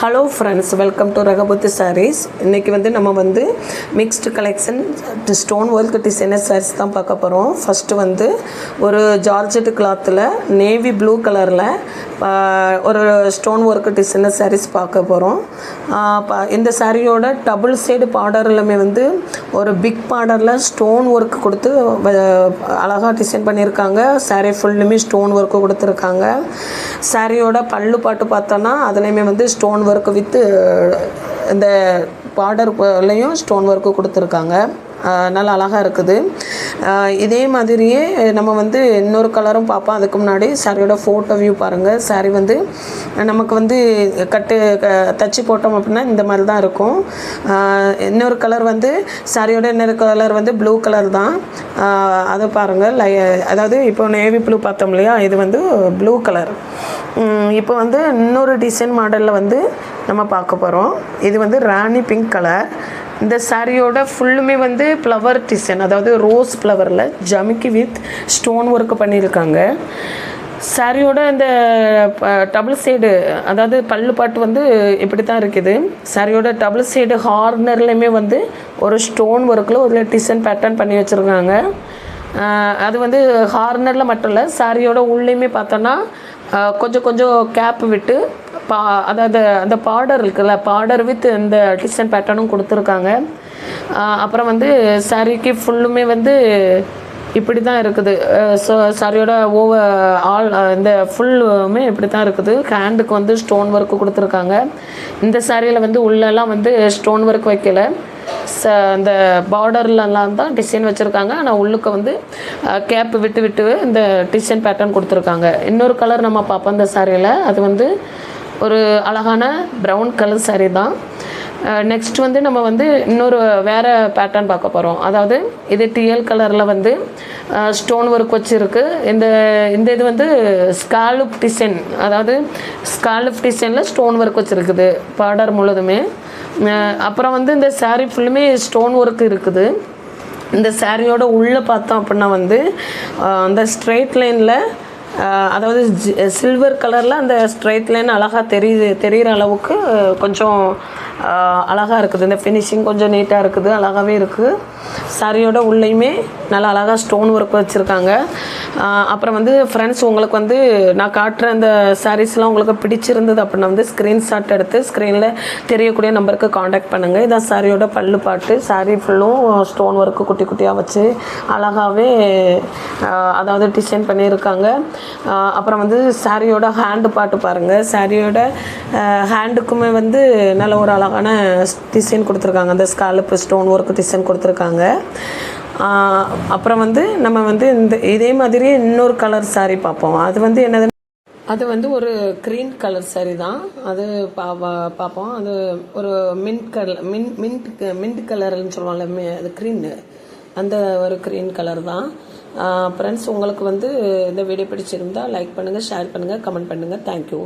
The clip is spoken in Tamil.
Hello friends, welcome to Ragaputhu sarees. இன்றைக்கி நம்ம mixed collection stone work designer sarees தான் பார்க்க போகிறோம். ஃபஸ்ட்டு ஒரு ஜார்ஜெட் கிளாத்தில் நேவி ப்ளூ கலரில் ஒரு ஸ்டோன் ஒர்க் டிசைனர் சாரீஸ் பார்க்க போகிறோம். இந்த சாரியோட டபுள் சைடு பார்டர்லுமே ஒரு பிக் பார்டரில் ஸ்டோன் ஒர்க் கொடுத்து அழகாக டிசைன் பண்ணியிருக்காங்க. சாரீ ஃபுல்லுமே ஸ்டோன் ஒர்க்கு கொடுத்துருக்காங்க. சாரியோட பல்லு பாட்டு பார்த்தோன்னா அதுலேயுமே ஸ்டோன் ஒர்க் வித் இந்த பார்டர்லையும் ஸ்டோன் ஒர்க்கு கொடுத்துருக்காங்க. நல்லா அழகாக இருக்குது. இதே மாதிரியே நம்ம இன்னொரு கலரும் பார்ப்போம். அதுக்கு முன்னாடி சாரியோட ஃபோட்டோ வியூ பாருங்கள். சாரி நமக்கு தச்சு போட்டோம் அப்படின்னா இந்த மாதிரி தான் இருக்கும். இன்னொரு கலர் சாரியோட இன்னொரு கலர் ப்ளூ கலர் தான். அதை பாருங்கள். அதாவது இப்போ நேவி ப்ளூ பார்த்தோம் இல்லையா, இது ப்ளூ கலர். இப்போ இன்னொரு டிசைன் மாடலில் நம்ம பார்க்க போகிறோம். இது ராணி பிங்க் கலர். இந்த சாரியோட ஃபுல்லுமே ஃப்ளவர் டிசைன், அதாவது ரோஸ் ஃப்ளவரில் ஜமிக்கி வித் ஸ்டோன் ஒர்க்கு பண்ணியிருக்காங்க. சாரியோட இந்த டபுள் சைடு, அதாவது பல்லு பாட்டு இப்படி தான் இருக்குது. சாரியோட டபுள் சைடு ஹார்னர்லேயுமே ஒரு ஸ்டோன் ஒர்க்கில் ஒரு டிசைன் பேட்டர்ன் பண்ணி வச்சுருக்காங்க. அது ஹார்னரில் மட்டும் இல்லை, சாரியோட உள்ளேயுமே பார்த்தோன்னா கொஞ்சம் கொஞ்சம் கேப் விட்டு அதாவது அந்த பார்டர் இருக்குல்ல, பார்டர் வித் இந்த டிசைன் பேட்டர்னும் கொடுத்துருக்காங்க. அப்புறம் சாரிக்கு ஃபுல்லுமே இப்படி தான் இருக்குது. ஸோ சாரியோட இந்த ஃபுல்லுமே இப்படி தான் இருக்குது. ஹேண்டுக்கு ஸ்டோன் ஒர்க்கு கொடுத்துருக்காங்க. இந்த சாரியில் உள்ளெல்லாம் ஸ்டோன் ஒர்க் வைக்கல. அந்த பார்டர்லலாம் தான் டிசைன் வச்சுருக்காங்க. ஆனால் உள்ளுக்கு கேப் விட்டு விட்டு இந்த டிசைன் பேட்டர்ன் கொடுத்துருக்காங்க. இன்னொரு கலர் நம்ம பார்ப்போம் இந்த சாரியில். அது ஒரு அழகான ப்ரௌன் கலர் சாரீ தான். நெக்ஸ்ட் நம்ம இன்னொரு வேறு பேட்டர்ன் பார்க்க போகிறோம். அதாவது இது டிஎல் கலரில் ஸ்டோன் ஒர்க் வச்சுருக்கு. இந்த இது ஸ்காலப் டிசைன், அதாவது ஸ்காலப் டிசைனில் ஸ்டோன் ஒர்க் வச்சுருக்குது பார்டர் முழுதுமே. அப்புறம் இந்த சாரீ ஃபுல்லுமே ஸ்டோன் ஒர்க் இருக்குது. இந்த சாரியோட உள்ளே பார்த்தோம் அப்படின்னா அந்த ஸ்ட்ரெயிட் லைனில், அதாவது சில்வர் கலரில் அந்த ஸ்ட்ரெயிட் லைன் அழகாக தெரிகிற அளவுக்கு கொஞ்சம் அழகாக இருக்குது. இந்த ஃபினிஷிங் கொஞ்சம் நீட்டாக இருக்குது, அழகாகவே இருக்குது. சாரியோட உள்ளேயுமே நல்லா அழகாக ஸ்டோன் ஒர்க் வச்சுருக்காங்க. அப்புறம் ஃப்ரெண்ட்ஸ், உங்களுக்கு நான் காட்டுற அந்த சாரீஸ்லாம் உங்களுக்கு பிடிச்சிருந்தது அப்படின்னா ஸ்க்ரீன்ஷாட் எடுத்து ஸ்க்ரீனில் தெரியக்கூடிய நம்பருக்கு காண்டாக்ட் பண்ணுங்கள். இதான் சாரியோட பல்லு பாட்டு. சாரீ ஃபுல்லும் ஸ்டோன் ஒர்க்கு குட்டி குட்டியாக வச்சு அழகாகவே அதாவது டிசைன் பண்ணியிருக்காங்க. அப்புறம் சாரியோட ஹேண்டு பாட்டு பாருங்கள். சாரியோட ஹேண்டுக்குமே நல்ல ஒரு அழகான டிசைன் கொடுத்துருக்காங்க. அந்த ஸ்காலப் ஸ்டோன் ஒர்க் டிசைன் கொடுத்துருக்காங்க. அப்புறம் நம்ம இதே மாதிரி இன்னொரு கலர் சாரீ பார்ப்போம். அது என்னது, அது ஒரு க்ரீன் கலர் சாரீ தான். அது பார்ப்போம். அது ஒரு மின்ட் கலர்னு சொல்லுவாங்கல்ல, அது க்ரீன், அந்த ஒரு க்ரீன் கலர் தான். ஃப்ரெண்ட்ஸ், உங்களுக்கு இந்த வீடியோ பிடிச்சிருந்தால் லைக் பண்ணுங்கள், ஷேர் பண்ணுங்கள், கமெண்ட் பண்ணுங்கள். தேங்க்யூ.